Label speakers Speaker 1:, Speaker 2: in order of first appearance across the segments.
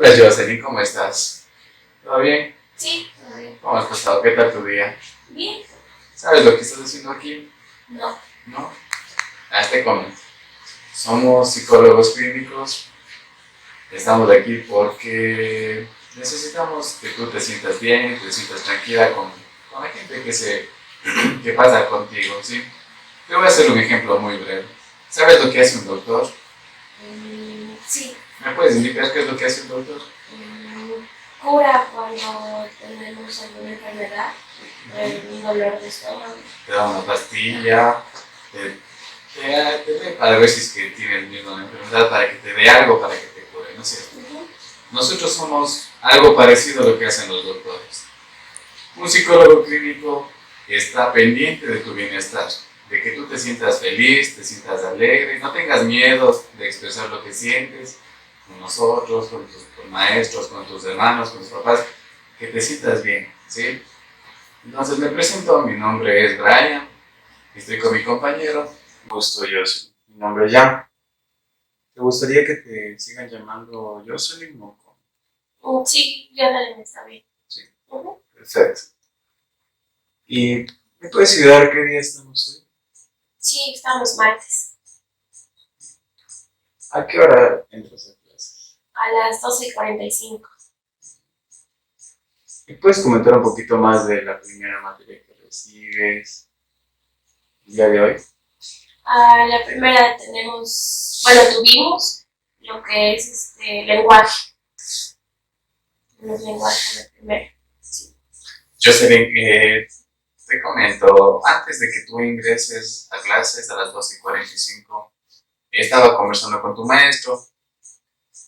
Speaker 1: Hola Jocelyn, ¿cómo estás? ¿Todo bien?
Speaker 2: Sí, todo bien.
Speaker 1: ¿Cómo has pasado? ¿Qué tal tu día?
Speaker 2: Bien.
Speaker 1: ¿Sabes lo que estás haciendo aquí?
Speaker 2: No.
Speaker 1: ¿No? Te comento. Somos psicólogos clínicos. Estamos aquí porque necesitamos que tú te sientas bien, te sientas tranquila con la gente que pasa contigo, ¿sí? Te voy a hacer un ejemplo muy breve. ¿Sabes lo que hace un doctor?
Speaker 2: Sí.
Speaker 1: ¿Me puedes indicar qué es lo que hace un doctor?
Speaker 2: Cura cuando tenemos alguna enfermedad, un dolor de estómago.
Speaker 1: Te da una pastilla, te, te dé para ver si es que tienes mismo la enfermedad, para que te dé algo, para que te cure, ¿no es cierto? Nosotros somos algo parecido a lo que hacen los doctores. Un psicólogo clínico está pendiente de tu bienestar, de que tú te sientas feliz, te sientas alegre, no tengas miedo de expresar lo que sientes con nosotros, con tus maestros, con tus hermanos, con tus papás, que te sientas bien, ¿sí? Entonces me presento, mi nombre es Brian, estoy con mi compañero. Gusto, Jocelyn. Mi nombre es Jan. ¿Te gustaría que te sigan llamando Jocelyn o cómo?
Speaker 2: Sí, ya también está bien.
Speaker 1: Sí. Perfecto. ¿Y me puedes ayudar qué día estamos hoy?
Speaker 2: Sí, estamos martes.
Speaker 1: ¿A qué hora entras a clases?
Speaker 2: A las 12:45.
Speaker 1: ¿Me puedes comentar un poquito más de la primera materia que recibes el día de hoy?
Speaker 2: La primera tuvimos lo que es lenguaje. Los lenguajes la primera. Sí.
Speaker 1: Jocelyn, te comento, antes de que tú ingreses a clases a las 12:45, estaba conversando con tu maestro.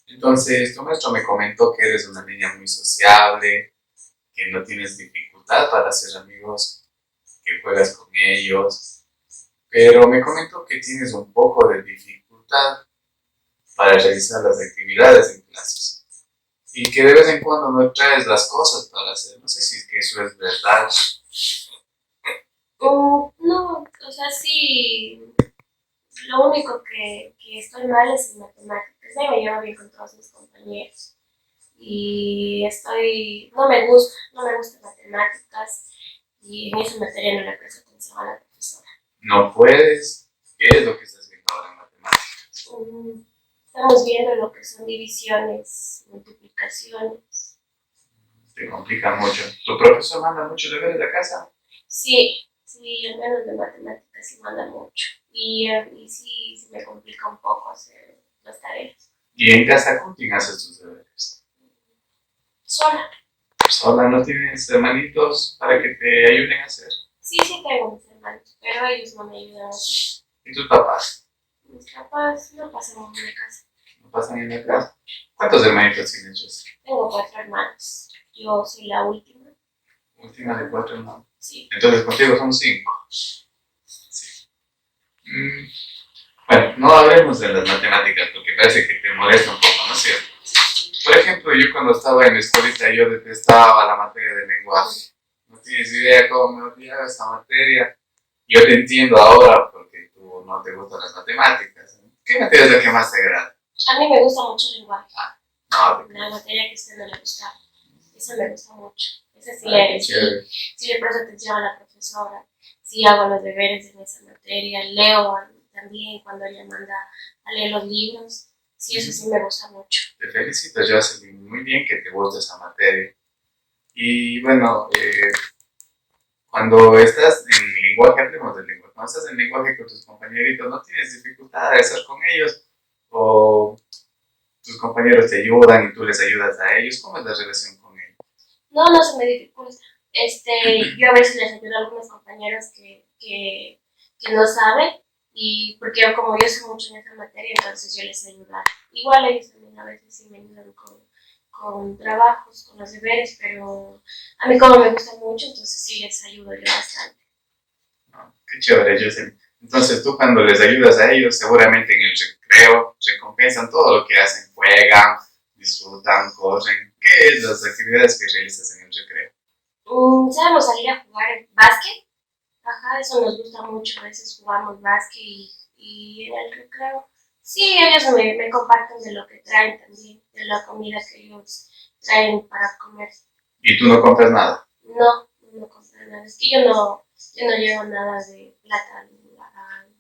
Speaker 1: Entonces, tu maestro me comentó que eres una niña muy sociable, que no tienes dificultad para hacer amigos, que juegas con ellos, pero me comentó que tienes un poco de dificultad para realizar las actividades en clases y que de vez en cuando no traes las cosas para hacer. No sé si es que eso es verdad.
Speaker 2: No, o sea, sí, lo único que estoy mal es en matemáticas. Me llevo bien con todos mis compañeros. Y no me gusta matemáticas y en esa materia no le presto atención a la profesora.
Speaker 1: No puedes. ¿Qué es lo que estás viendo ahora en matemáticas?
Speaker 2: Estamos viendo lo que son divisiones, multiplicaciones.
Speaker 1: Te complica mucho. ¿Tu profesor manda muchos deberes de casa?
Speaker 2: Sí, sí, al menos de matemáticas sí manda mucho. Y sí, se me complica un poco hacer las tareas.
Speaker 1: ¿Y en casa con quién haces tus deberes?
Speaker 2: Sola.
Speaker 1: ¿Sola? ¿No tienes hermanitos para que te ayuden a hacer?
Speaker 2: Sí, sí tengo mis hermanos, pero ellos no me ayudan a hacer.
Speaker 1: ¿Y tus papás?
Speaker 2: Mis papás no pasan en mi casa.
Speaker 1: ¿No pasan en la casa? ¿Cuántos hermanitos tienes, José?
Speaker 2: Tengo 4 hermanos. Yo soy la última.
Speaker 1: Última de 4 hermanos.
Speaker 2: Sí.
Speaker 1: Entonces contigo son 5. Sí. Bueno, no hablemos de las matemáticas porque parece que te molesta un poco, ¿no es cierto? Por ejemplo, yo cuando estaba en la escuelita yo detestaba la materia de lenguaje. No tienes idea cómo me odiaba esa materia. Yo te entiendo ahora porque tú no te gustan las matemáticas. ¿Qué materia es la que más te agrada?
Speaker 2: A mí me gusta mucho el lenguaje.
Speaker 1: No,
Speaker 2: La materia que a usted no le gusta, esa me gusta mucho. Esa sí le presto atención a la profesora, sí hago los deberes en esa materia, leo también cuando ella manda a leer los libros. Sí, eso sí me gusta mucho.
Speaker 1: Te felicito, Jocelyn. Muy bien que te guste esa materia. Y bueno, cuando estás en lenguaje, hablemos del lenguaje. Cuando estás en lenguaje con tus compañeritos, ¿no tienes dificultad de estar con ellos? ¿O tus compañeros te ayudan y tú les ayudas a ellos? ¿Cómo es la relación con ellos?
Speaker 2: No, no se me dificulta. Yo a veces les ayudo a algunos compañeros que no saben, y porque como yo sé mucho en esa materia, entonces yo les ayudo. Igual ellos también a veces sí me ayudan con trabajos, con los deberes, pero a mí como me gusta mucho, entonces sí les ayudo yo bastante.
Speaker 1: No, qué chévere, Jocelyn. Entonces tú cuando les ayudas a ellos, seguramente en el recreo recompensan todo lo que hacen, juegan, disfrutan, corren. ¿Qué es las actividades que realizas en el recreo?
Speaker 2: Sabemos salir a jugar básquet. Ajá, eso nos gusta mucho. A veces jugamos básquet y en el recreo Sí, ellos me comparten de lo que traen también, de la comida que ellos traen para comer.
Speaker 1: ¿Y tú no compras nada?
Speaker 2: No, no compro nada. Es que yo no llevo nada de plata,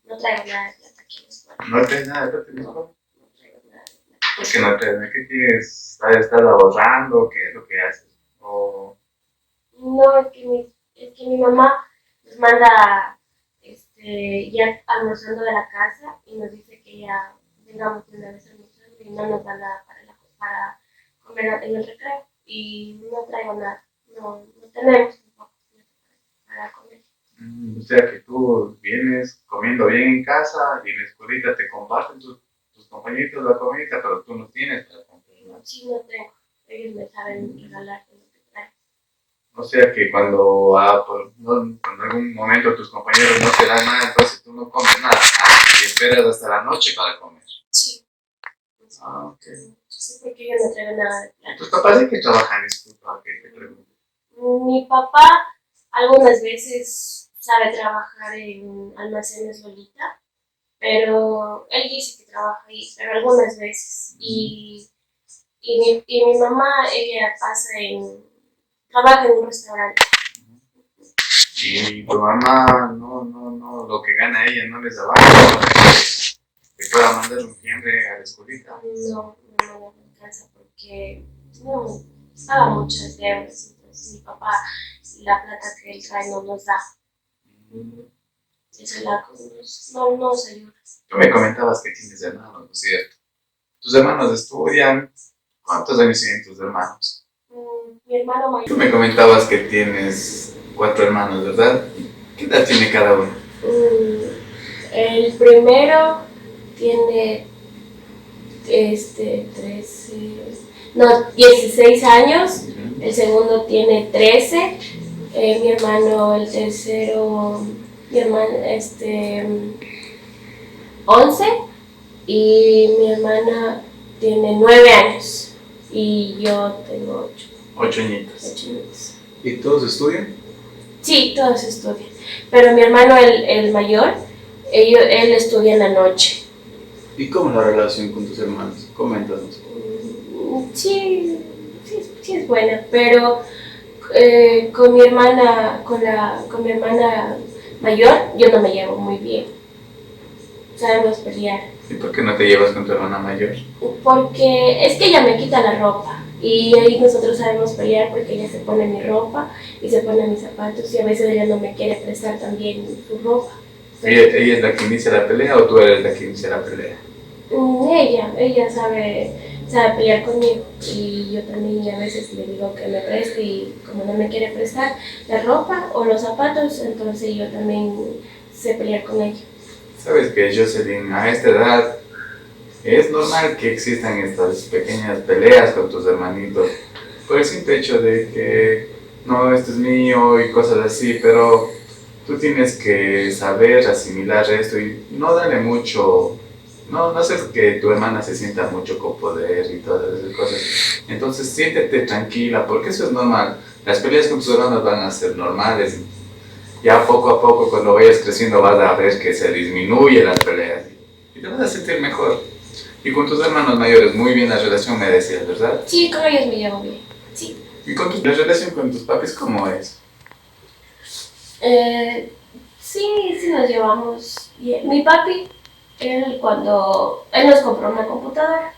Speaker 2: no traigo nada de plata aquí en España.
Speaker 1: ¿No traes nada de plata en España?
Speaker 2: No traigo nada de plata.
Speaker 1: ¿Por qué no traes? ¿Qué quieres? ¿Estás ahorrando? ¿Qué es lo que haces? O...
Speaker 2: No, es que mi mamá nos manda ya almorzando de la casa y nos dice que ya vengamos de una vez almorzando y no nos da nada para comer en el recreo. Y no traigo nada, no tenemos tampoco para comer.
Speaker 1: O sea que tú vienes comiendo bien en casa y en la escuelita te comparten tus compañeritos la comida, pero tú no tienes para comprar nada.
Speaker 2: Sí, no tengo. Ellos me saben regalar lo que traen.
Speaker 1: O sea que cuando en algún momento tus compañeros no te dan nada, entonces tú no comes nada y esperas hasta la noche para comer.
Speaker 2: Sí.
Speaker 1: Ah, ok.
Speaker 2: Sí, porque yo no traigo nada de
Speaker 1: ¿Y
Speaker 2: plata.
Speaker 1: tus papás de qué trabajan? Disculpa que te pregunte.
Speaker 2: Mi papá algunas veces sabe trabajar en almacenes solita, pero él dice que trabaja ahí, pero algunas veces. Y mi mamá, ella trabaja en un restaurante.
Speaker 1: Y tu mamá, no, lo que gana ella no les abarca para que pueda mandar un fiambre a la escuelita.
Speaker 2: No me alcanza porque no paga muchas deudas, entonces mi papá la plata que él trae no nos da. Eso no nos ayuda.
Speaker 1: Tú me comentabas que tienes hermanos, ¿no es cierto? ¿Tus hermanos estudian? ¿Cuántos años tienen tus hermanos?
Speaker 2: Mi hermano
Speaker 1: Tú
Speaker 2: mayor,
Speaker 1: me comentabas que tienes 4 hermanos, ¿verdad? ¿Qué edad tiene cada uno?
Speaker 2: el primero tiene 13, no, 16 años, el segundo tiene 13, mi hermano, el tercero, mi hermano, 11, y mi hermana tiene 9 años, y yo tengo 8.
Speaker 1: 8 añitos. ¿Y todos estudian?
Speaker 2: Sí, todos estudian, pero mi hermano, el mayor, él estudia en la noche.
Speaker 1: ¿Y cómo es la relación con tus hermanos? Coméntanos.
Speaker 2: Sí es buena, pero con mi hermana, con mi hermana mayor, yo no me llevo muy bien. Sabemos pelear.
Speaker 1: ¿Y por qué no te llevas con tu hermana mayor?
Speaker 2: Porque es que ella me quita la ropa y ahí nosotros sabemos pelear porque ella se pone mi ropa y se pone mis zapatos y a veces ella no me quiere prestar también su ropa.
Speaker 1: ¿Ella es la que inicia la pelea o tú eres la que inicia la pelea?
Speaker 2: Ella sabe pelear conmigo y yo también a veces le digo que me preste y como no me quiere prestar la ropa o los zapatos, entonces yo también sé pelear con ella.
Speaker 1: Sabes que, Jocelyn, a esta edad es normal que existan estas pequeñas peleas con tus hermanitos por el simple hecho de que no, esto es mío y cosas así, pero tú tienes que saber asimilar esto y no darle mucho, no hacer que tu hermana se sienta mucho con poder y todas esas cosas. Entonces siéntete tranquila, porque eso es normal. Las peleas con tus hermanos van a ser normales. Ya poco a poco, cuando vayas creciendo, vas a ver que se disminuyen las peleas y te vas a sentir mejor. Y con tus hermanos mayores, muy bien la relación, me decías, ¿verdad?
Speaker 2: Sí, con ellos me llevo bien. Sí.
Speaker 1: ¿Y la relación con tus papis cómo es?
Speaker 2: Sí nos llevamos bien. Mi papi, él nos compró una computadora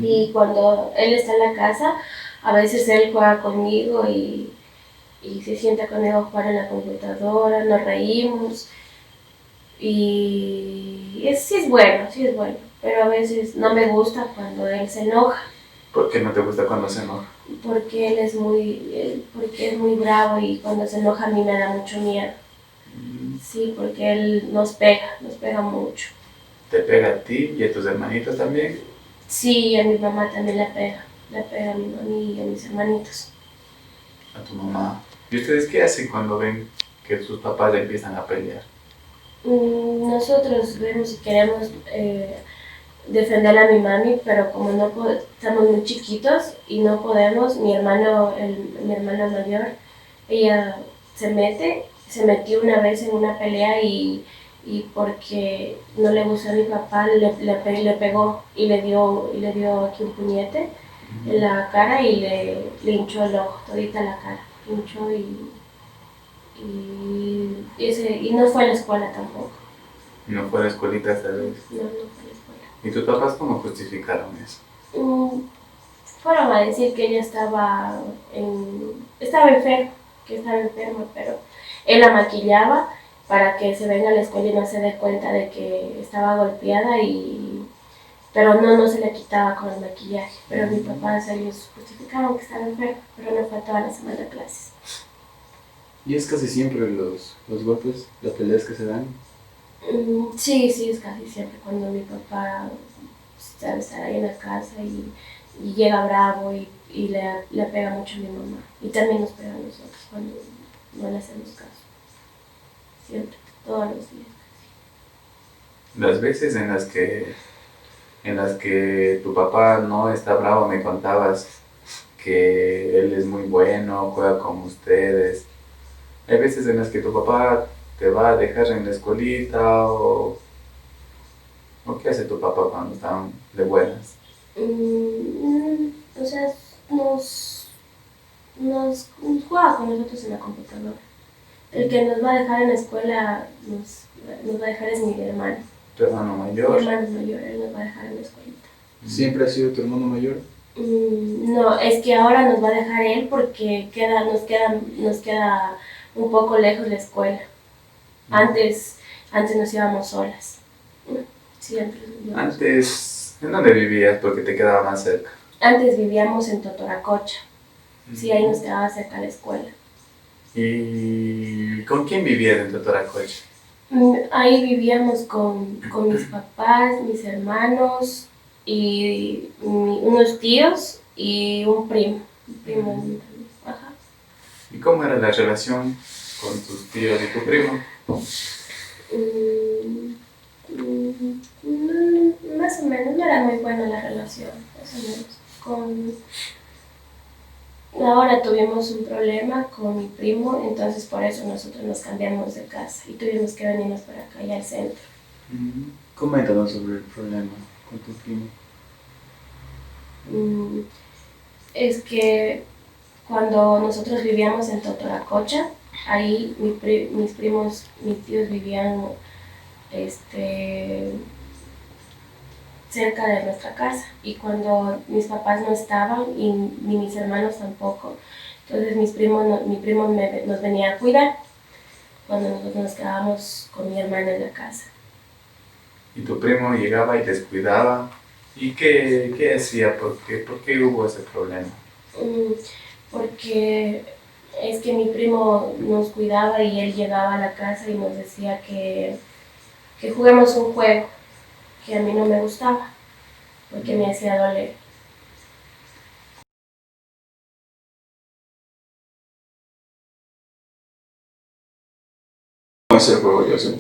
Speaker 2: y cuando él está en la casa, a veces él juega conmigo y se sienta conmigo a jugar en la computadora, nos reímos y sí es bueno, pero a veces no me gusta cuando él se enoja.
Speaker 1: ¿Por qué no te gusta cuando se enoja?
Speaker 2: Porque porque es muy bravo y cuando se enoja a mí me da mucho miedo. Sí, porque él nos pega mucho.
Speaker 1: ¿Te pega a ti y a tus hermanitos también?
Speaker 2: Sí, a mi mamá también le pega a mi mami y a mis hermanitos.
Speaker 1: A tu mamá. ¿Y ustedes qué hacen cuando ven que sus papás empiezan a pelear?
Speaker 2: Nosotros vemos y queremos defender a mi mami, pero como estamos muy chiquitos y no podemos, mi hermana mayor, ella se metió una vez en una pelea y y porque no le gustó a mi papá, le pegó y le dio aquí un puñete en la cara y le hinchó el ojo, todita la cara, hinchó y no fue a la escuela tampoco.
Speaker 1: No fue a la escuelita esta vez.
Speaker 2: No fue a la escuela.
Speaker 1: ¿Y tus papás cómo justificaron eso?
Speaker 2: Fueron a decir que ella estaba enferma, pero él la maquillaba para que se venga a la escuela y no se dé cuenta de que estaba golpeada pero no se le quitaba con el maquillaje. Pero mi papá, ellos justificaron que estaba enferma, pero no fue toda la semana a clases.
Speaker 3: ¿Y es casi siempre los golpes, las peleas que se dan?
Speaker 2: Sí, es casi siempre cuando mi papá sabe estar ahí en la casa y llega bravo y le pega mucho a mi mamá. Y también nos pega a nosotros cuando no le hacemos caso. Siempre, todos los días.
Speaker 1: Las veces en las que tu papá no está bravo, me contabas que él es muy bueno, juega con ustedes. Hay veces en las que tu papá te va a dejar en la escuelita o ¿qué hace tu papá cuando están de buenas?
Speaker 2: O sea, nos juega con nosotros en la computadora. El que nos va a dejar en la escuela nos va a dejar es mi hermano.
Speaker 1: ¿Tu hermano mayor?
Speaker 2: Mi hermano mayor, él nos va a dejar en la escuelita.
Speaker 3: ¿Siempre ha sido tu hermano mayor?
Speaker 2: No, es que ahora nos va a dejar él porque nos queda un poco lejos la escuela. Antes nos íbamos solas. Sí,
Speaker 1: Antes, ¿en dónde vivías? Porque te quedaba más cerca.
Speaker 2: Antes vivíamos en Totoracocha. Sí, ahí nos quedaba cerca la escuela.
Speaker 1: ¿Y con quién vivías en Totoracocha?
Speaker 2: Ahí vivíamos con mis papás, mis hermanos y unos tíos y un primo. Ajá.
Speaker 1: ¿Y cómo era la relación con tus tíos y tu primo?
Speaker 2: Más o menos, no era muy buena la relación, más o menos. Ahora tuvimos un problema con mi primo, entonces por eso nosotros nos cambiamos de casa y tuvimos que venirnos para acá, ya al centro.
Speaker 3: Coméntanos sobre el problema con tu primo.
Speaker 2: Es que cuando nosotros vivíamos en Totoracocha, ahí mis tíos vivían cerca de nuestra casa y cuando mis papás no estaban y ni mis hermanos tampoco, entonces mi primo nos venía a cuidar cuando nosotros nos quedábamos con mi hermana en la casa.
Speaker 1: ¿Y tu primo llegaba y descuidaba? ¿Y qué hacía? ¿Por qué hubo ese problema?
Speaker 2: Porque es que mi primo nos cuidaba y él llegaba a la casa y nos decía que juguemos un juego que a mí no me gustaba, porque me hacía doler.
Speaker 3: ¿Cómo es el juego, José?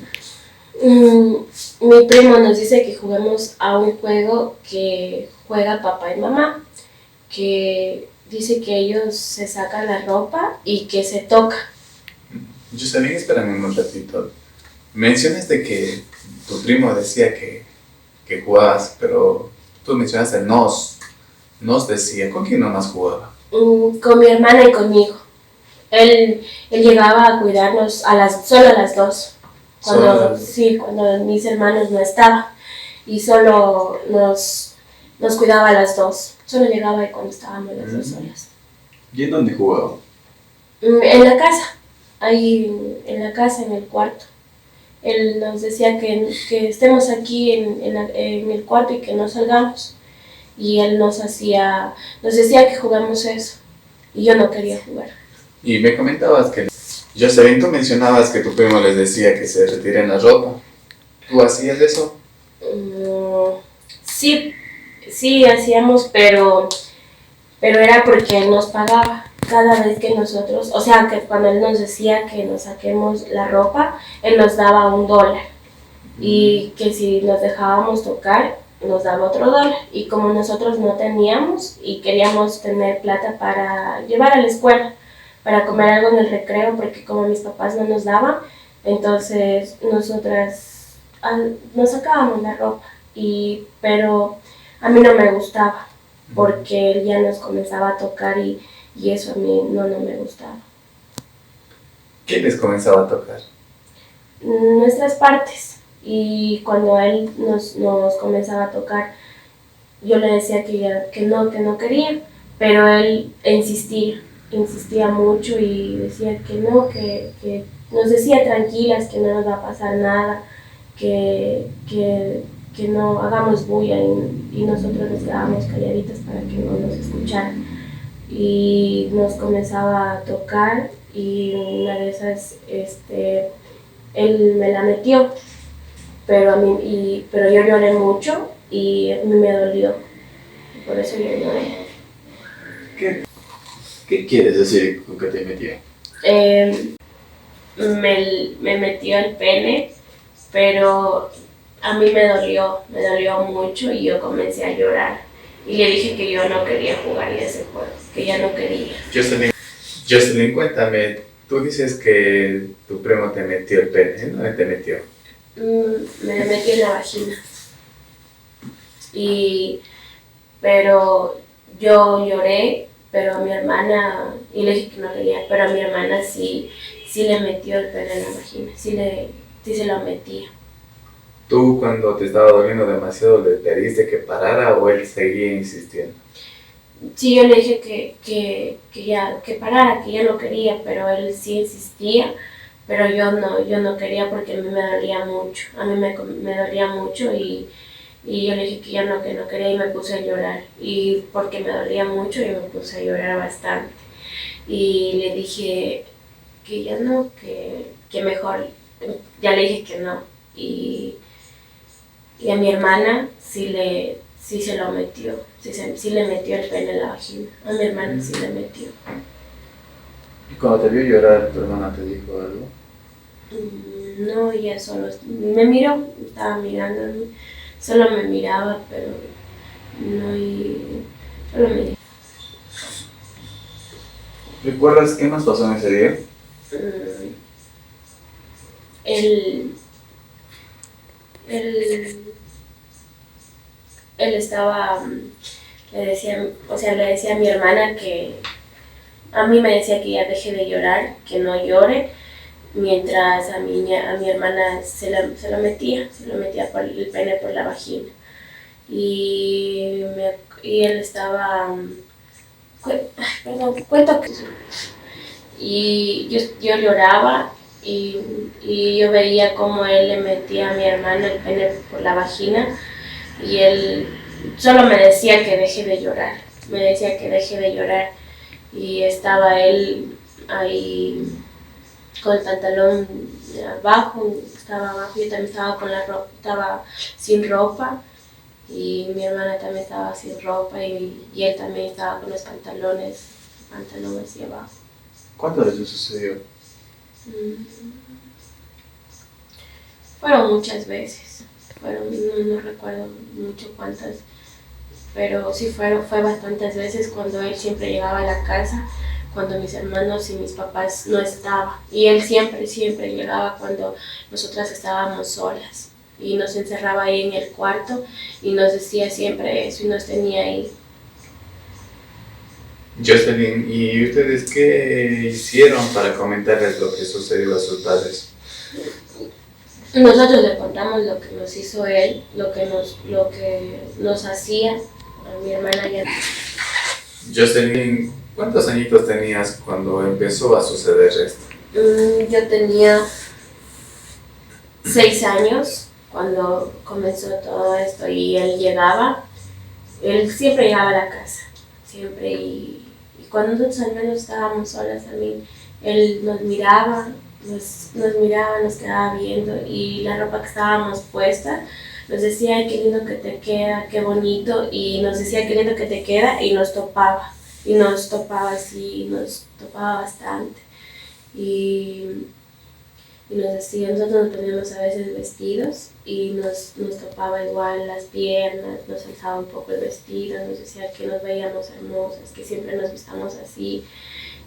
Speaker 2: Mi primo nos dice que juguemos a un juego que juega papá y mamá, que dice que ellos se sacan la ropa y que se tocan.
Speaker 1: Jocelyn, espérame un ratito. Mencionaste que tu primo decía que jugabas, pero tú mencionaste nos decía. ¿Con quién nomás jugaba?
Speaker 2: Con mi hermana y conmigo. Él llegaba a cuidarnos solo a las dos. Cuando mis hermanos no estaban. Y solo nos cuidaba a las dos. Solo llegaba ahí cuando estábamos las dos solas.
Speaker 3: ¿Y en dónde jugaba?
Speaker 2: En la casa. Ahí en la casa, en el cuarto. Él nos decía que estemos aquí en el cuarto y que no salgamos. Y él nos decía que jugamos eso. Y yo no quería jugar.
Speaker 1: Y me comentabas que Jocelyn, tú mencionabas que tu primo les decía que se retiren la ropa. ¿Tú hacías eso?
Speaker 2: Sí hacíamos, pero era porque él nos pagaba. Cada vez que nosotros, o sea, que cuando él nos decía que nos saquemos la ropa, él nos daba $1. Y que si nos dejábamos tocar, nos daba $otro. Y como nosotros no teníamos y queríamos tener plata para llevar a la escuela, para comer algo en el recreo, porque como mis papás no nos daban, entonces nosotras nos sacábamos la ropa, pero a mí no me gustaba, porque él ya nos comenzaba a tocar y eso a mí no me gustaba.
Speaker 1: ¿Quién les comenzaba a tocar?
Speaker 2: Nuestras partes, y cuando él nos comenzaba a tocar, yo le decía que no quería, pero él insistía mucho y decía que no, que nos decía tranquilas, que no nos va a pasar nada, que no hagamos bulla, y nosotros nos quedábamos calladitas para que no nos escucharan. Y nos comenzaba a tocar y una de esas él me la metió, pero yo lloré mucho y a mí me dolió, y por eso yo lloré.
Speaker 3: ¿Qué quieres decir con que te metió?
Speaker 2: Me metió el pene, pero a mí me dolió mucho y yo comencé a llorar. Y le dije que yo no quería jugar ese juego, que ya no quería.
Speaker 1: Jocelyn, cuéntame, tú dices que tu primo te metió el pene, ¿no? ¿Te metió?
Speaker 2: Me metí en la vagina. Pero yo lloré, pero a mi hermana, y le dije que no quería, pero a mi hermana sí le metió el pene en la vagina, sí se lo metía.
Speaker 1: ¿Tú cuando te estaba doliendo demasiado le pediste que parara o él seguía insistiendo?
Speaker 2: Sí, yo le dije que parara, que yo no quería, pero él sí insistía, pero yo no quería porque a mí me dolía mucho, me dolía mucho y yo le dije que no quería y me puse a llorar, y porque me dolía mucho y me puse a llorar bastante, y le dije que ya no, que mejor, ya le dije que no, y a mi hermana sí se lo metió, sí le metió el pene en la vagina, a mi hermana sí le metió.
Speaker 3: ¿Y cuando te vio llorar, tu hermana te dijo algo?
Speaker 2: No, ella solo me miró, estaba mirándome, solo me miraba, pero no, y solo me dijo.
Speaker 3: ¿Recuerdas qué más pasó en ese día?
Speaker 2: Él estaba, le decía a mi hermana que, a mí me decía que ya deje de llorar, que no llore, mientras a mi hermana se lo metía por el pene por la vagina. Y él estaba, cuento que, y yo lloraba y yo veía cómo él le metía a mi hermana el pene por la vagina, y él solo me decía que deje de llorar, y estaba él ahí con el pantalón estaba abajo, yo también estaba con la ropa, estaba sin ropa, y mi hermana también estaba sin ropa, y él también estaba con los pantalones hacia abajo.
Speaker 3: ¿Cuántas veces sucedió?
Speaker 2: Fueron muchas veces, no recuerdo mucho cuántas, pero sí fue bastantes veces cuando él siempre llegaba a la casa, cuando mis hermanos y mis papás no estaban, y él siempre llegaba cuando nosotras estábamos solas, y nos encerraba ahí en el cuarto y nos decía siempre eso y nos tenía ahí.
Speaker 1: Jocelyn, ¿y ustedes qué hicieron para comentarles lo que sucedió a sus padres?
Speaker 2: Nosotros le contamos lo que nos hizo él, lo que nos hacía a mi hermana y a mí.
Speaker 1: Jocelyn, ¿cuántos añitos tenías cuando empezó a suceder esto?
Speaker 2: Yo tenía 6 años cuando comenzó todo esto, y él siempre llegaba a la casa, siempre, y cuando nosotros al menos estábamos solas también, él nos miraba, nos quedaba viendo, y la ropa que estábamos puesta, nos decía qué lindo que te queda, qué bonito, y nos decía qué lindo que te queda, y nos topaba así, nos topaba bastante, y nos decía, nosotros nos poníamos a veces vestidos y nos topaba igual las piernas, nos alzaba un poco el vestido, nos decía que nos veíamos hermosas, que siempre nos vistamos así,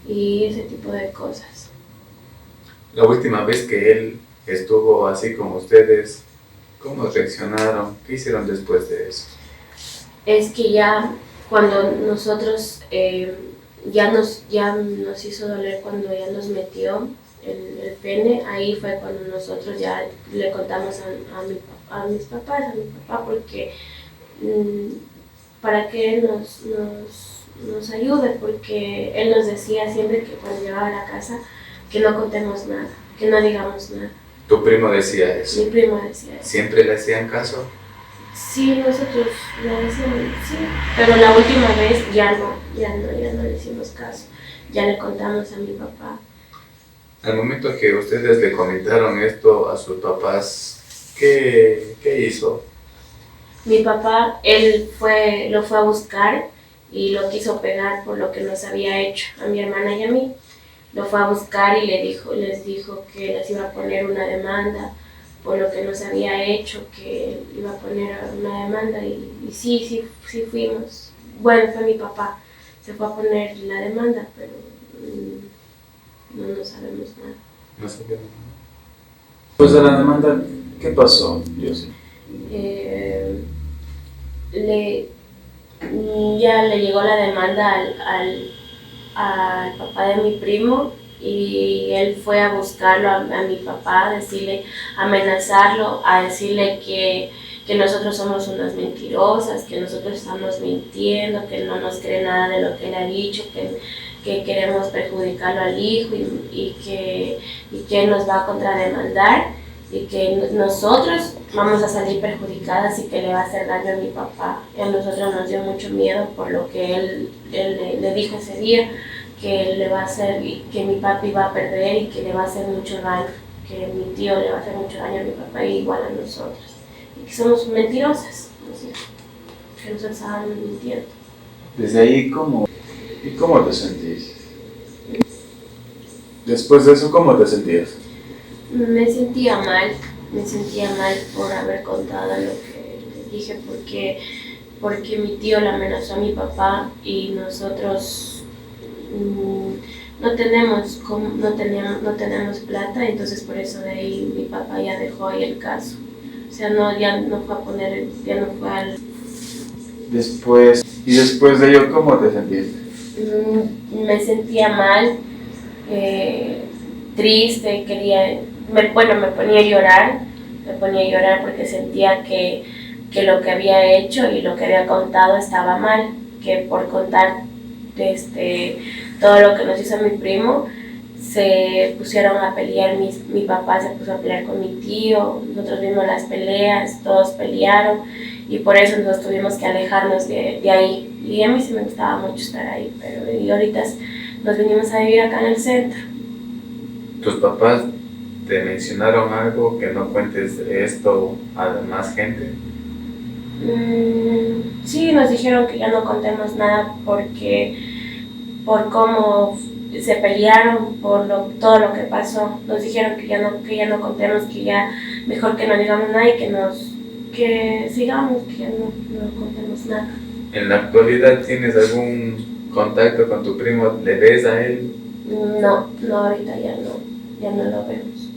Speaker 2: y ese tipo de cosas.
Speaker 1: La última vez que él estuvo así con ustedes, ¿Cómo reaccionaron? ¿Qué hicieron después de eso?
Speaker 2: Es que ya cuando nosotros ya nos hizo doler cuando ya nos metió el pene, ahí fue cuando nosotros ya le contamos a mis papás, a mi papá, porque para que él nos ayude, porque él nos decía siempre que cuando llegaba a la casa que no contemos nada, que no digamos nada.
Speaker 1: ¿Tu primo decía eso?
Speaker 2: Mi primo decía eso.
Speaker 1: ¿Siempre le hacían caso?
Speaker 2: Sí, nosotros le decíamos, sí, pero la última vez ya no le hicimos caso, ya le contamos a mi papá.
Speaker 1: Al momento que ustedes le comentaron esto a sus papás, ¿qué hizo?
Speaker 2: Mi papá, lo fue a buscar y lo quiso pegar por lo que nos había hecho a mi hermana y a mí. Lo fue a buscar y les dijo que les iba a poner una demanda por lo que nos había hecho, que iba a poner una demanda y sí fuimos. Bueno, fue mi papá, se fue a poner la demanda, pero no sabemos nada.
Speaker 1: No sabía nada.
Speaker 3: Pues de la demanda, ¿qué pasó, Yossi?
Speaker 2: Ya le llegó la demanda al papá de mi primo y él fue a buscarlo a mi papá, a amenazarlo, a decirle que nosotros somos unas mentirosas, que nosotros estamos mintiendo, que no nos cree nada de lo que él ha dicho, que queremos perjudicarlo al hijo y que él nos va a contrademandar y que nosotros vamos a salir perjudicadas y que le va a hacer daño a mi papá. Y a nosotros nos dio mucho miedo por lo que él le dijo ese día, que le va a hacer, que mi papi va a perder y que le va a hacer mucho daño, que mi tío le va a hacer mucho daño a mi papá y igual a nosotros. Y que somos mentirosas, ¿no es cierto? Que nosotros estábamos mintiendo.
Speaker 3: Desde ahí, ¿cómo te sentís? Después de eso, ¿cómo te sentías?
Speaker 2: Me sentía mal por haber contado lo que les dije, porque mi tío le amenazó a mi papá y nosotros no tenemos plata, entonces por eso de ahí mi papá ya dejó ahí el caso. O sea, ya no fue al...
Speaker 3: Después de ello, ¿cómo te sentiste?
Speaker 2: Me sentía mal, triste, me ponía a llorar porque sentía que lo que había hecho y lo que había contado estaba mal, que por contar todo lo que nos hizo mi primo, se pusieron a pelear, mi papá se puso a pelear con mi tío, nosotros vimos las peleas, todos pelearon y por eso nosotros tuvimos que alejarnos de ahí. Y a mí sí me gustaba mucho estar ahí, y ahorita nos vinimos a vivir acá en el centro.
Speaker 1: ¿Tus papás te mencionaron algo que no cuentes esto a más gente?
Speaker 2: Sí, nos dijeron que ya no contemos nada por cómo se pelearon, todo lo que pasó. Nos dijeron que ya no contemos, que ya mejor que no digamos nada y que sigamos, que ya no contemos nada.
Speaker 1: ¿En la actualidad tienes algún contacto con tu primo? ¿Le ves a él?
Speaker 2: No, ahorita ya no lo vemos.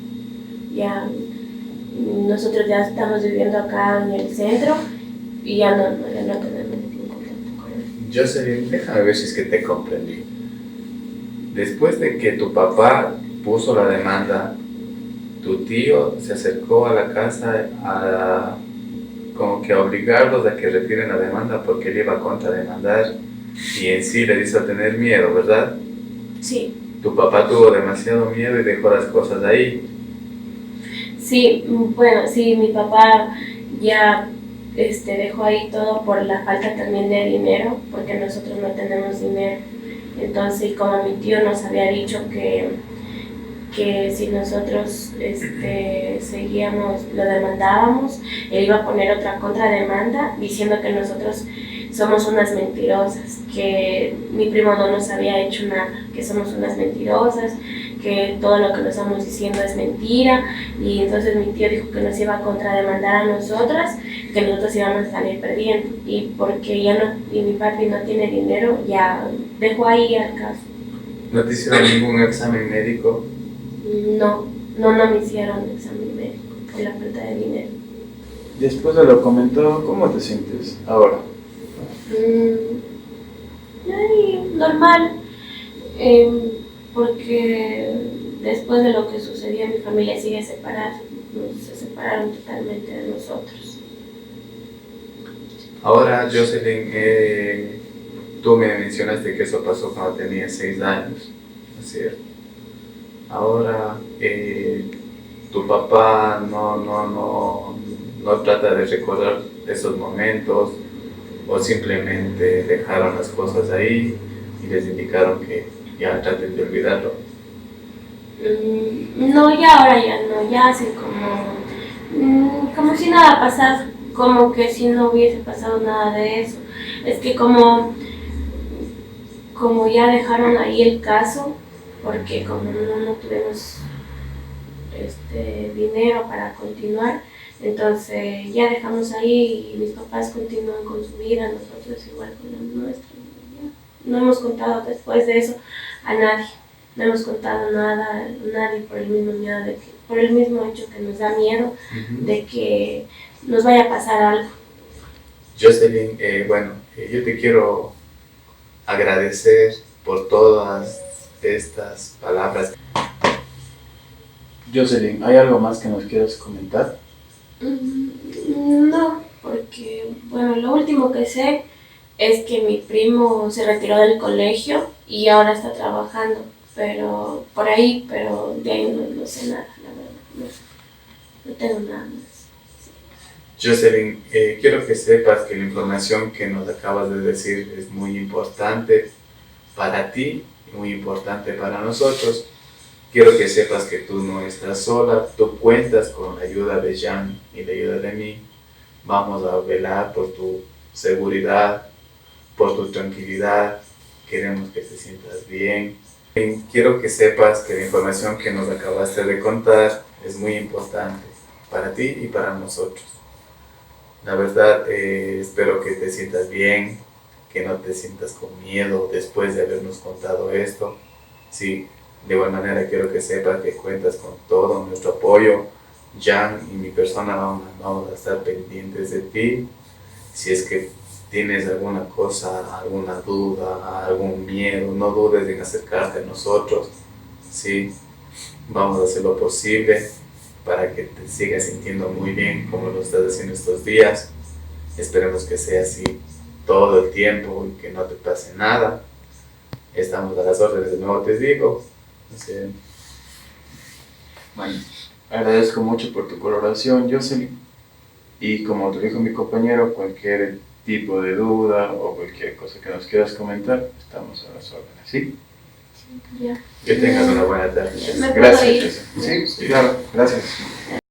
Speaker 2: Ya nosotros ya estamos viviendo acá en el centro y ya no tenemos ningún contacto con él.
Speaker 1: Jocelyn, déjame ver si es que te comprendí. Después de que tu papá puso la demanda, tu tío se acercó a la casa como que a obligarlos a que retiren la demanda porque él iba a contrademandar y en sí les hizo tener miedo, ¿verdad?
Speaker 2: Sí.
Speaker 1: Tu papá tuvo demasiado miedo y dejó las cosas ahí.
Speaker 2: Sí, bueno, sí, mi papá ya dejó ahí todo por la falta también de dinero, porque nosotros no tenemos dinero. Entonces, como mi tío nos había dicho que si nosotros seguíamos, lo demandábamos, él iba a poner otra contrademanda diciendo que nosotros somos unas mentirosas, que mi primo no nos había hecho nada, que somos unas mentirosas, que todo lo que nos estamos diciendo es mentira, y entonces mi tío dijo que nos iba a contrademandar a nosotras, que nosotros íbamos a salir perdiendo, y porque y mi papi no tiene dinero, ya dejó ahí el caso.
Speaker 1: ¿No te hicieron ningún examen médico?
Speaker 2: No me hicieron examen médico por la falta de dinero.
Speaker 3: Después de lo comentado, ¿cómo te sientes ahora?
Speaker 2: Normal, porque después de lo que sucedió mi familia sigue separada, se separaron totalmente de nosotros.
Speaker 1: Ahora, Jocelyn, tú me mencionaste que eso pasó cuando tenías 6 años, ¿no es cierto? Ahora, tu papá no trata de recordar esos momentos o simplemente dejaron las cosas ahí y les indicaron que ya traten de olvidarlo.
Speaker 2: No, ya ahora ya no, ya hacen como si nada pasara, como que si no hubiese pasado nada de eso. Es que como ya dejaron ahí el caso, porque como no tuvimos dinero para continuar, entonces ya dejamos ahí y mis papás continúan con su vida, nosotros igual con la nuestra. Ya. No hemos contado después de eso a nadie, no hemos contado nada a nadie por el mismo miedo por el mismo hecho que nos da miedo de que nos vaya a pasar algo.
Speaker 1: Jocelyn, yo te quiero agradecer por todas estas palabras.
Speaker 3: Jocelyn, ¿hay algo más que nos quieras comentar?
Speaker 2: No, porque, bueno, lo último que sé es que mi primo se retiró del colegio y ahora está trabajando, pero por ahí, pero de ahí no sé nada, la verdad, no tengo nada más.
Speaker 1: Jocelyn, quiero que sepas que la información que nos acabas de decir es muy importante para ti y muy importante para nosotros. Quiero que sepas que tú no estás sola, tú cuentas con la ayuda de Jan y la ayuda de mí. Vamos a velar por tu seguridad, por tu tranquilidad. Queremos que te sientas bien. Quiero que sepas que la información que nos acabaste de contar es muy importante para ti y para nosotros. La verdad, espero que te sientas bien, que no te sientas con miedo después de habernos contado esto. Sí, de igual manera quiero que sepas que cuentas con todo nuestro apoyo. Jan y mi persona vamos a estar pendientes de ti. Si es que tienes alguna cosa, alguna duda, algún miedo, no dudes en acercarte a nosotros. Sí, vamos a hacer lo posible para que te sigas sintiendo muy bien como lo estás haciendo estos días. Esperemos que sea así todo el tiempo y que no te pase nada. Estamos a las órdenes, de nuevo te digo.
Speaker 3: Bueno, agradezco mucho por tu colaboración, Jocelyn. Y como te dijo mi compañero, cualquier tipo de duda o cualquier cosa que nos quieras comentar, estamos a las órdenes, ¿sí?
Speaker 2: Ya.
Speaker 1: Que tengas una buena tarde.
Speaker 2: ¿Me puedo
Speaker 3: Gracias,
Speaker 2: ir?
Speaker 3: Jocelyn. Sí, claro, gracias.